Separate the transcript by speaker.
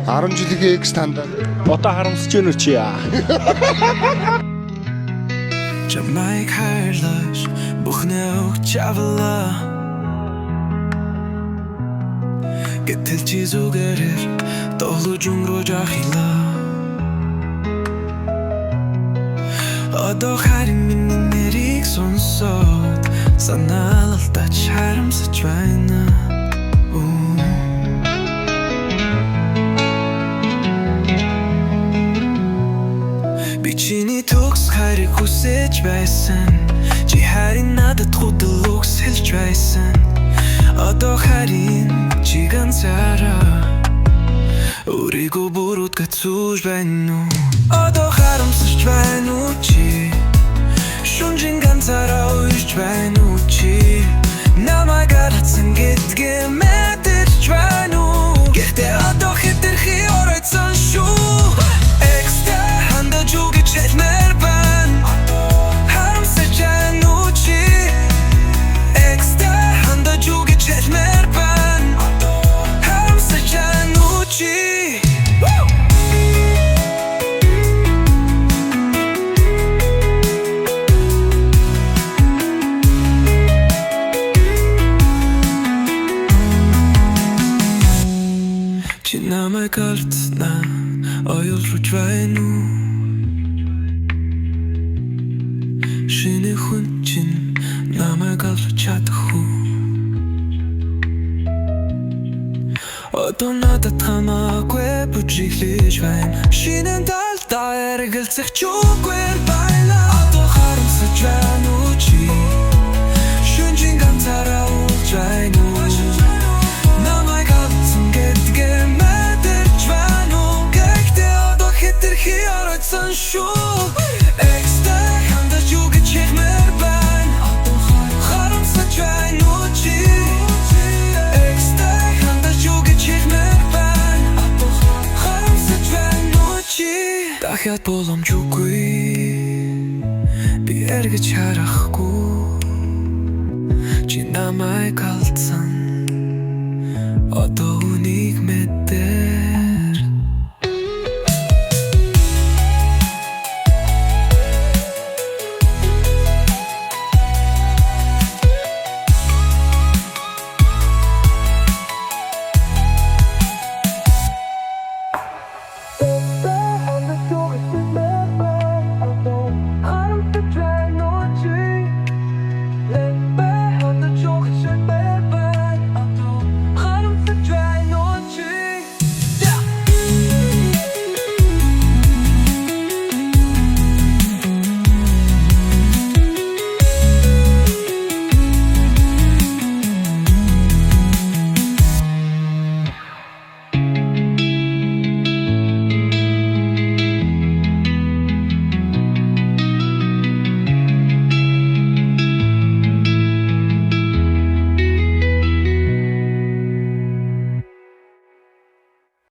Speaker 1: 10 жилийн X стандарт.
Speaker 2: Одоо харамсаж байна уу чи яа?
Speaker 3: Чамайг хайрлаж бүхнээ өгч авлаа. Гэтэл чи зүгээрээ тоглож өнгөрөөж ахилаа. Одоо харин миний нэрийг сонсоод санаал алдаж харамсаж байна. Би чиний төгс хайрыг хүсэж байсан. Чи харин надад худал үгс хэлж байсан. Одоо харин чи ганцаараа өөрийгөө бүрүүд гацууж байна уу? Одоо харамсаж байна уу чи? Шунжин ганцаараа уйж байна уу чи? Намайг гаргацсан гэдгээ мэдэрч байна уу? Гэхдээ одоо хэтэрхий оройцсон шүү. Чи намайг алдснаа ойлж байна уу? Шинэ хүн чинь намайг олж чадах уу? Одоо надад хамаагүй бүжиглэж байна. Шинэ талдаа эргэлзэх чүггүй байна. Одоо харамсаж байна уу чи? Шүнжин ганцаараа уулж байна уу? Намайг алдсан гэдгээ мэдэрч байна уу? Гэхдээ одоо хэтэрхий оройцсон шүү. Дахиад боломжгүй би эргэж харахгүй. Чи намайг алдсан. Одоо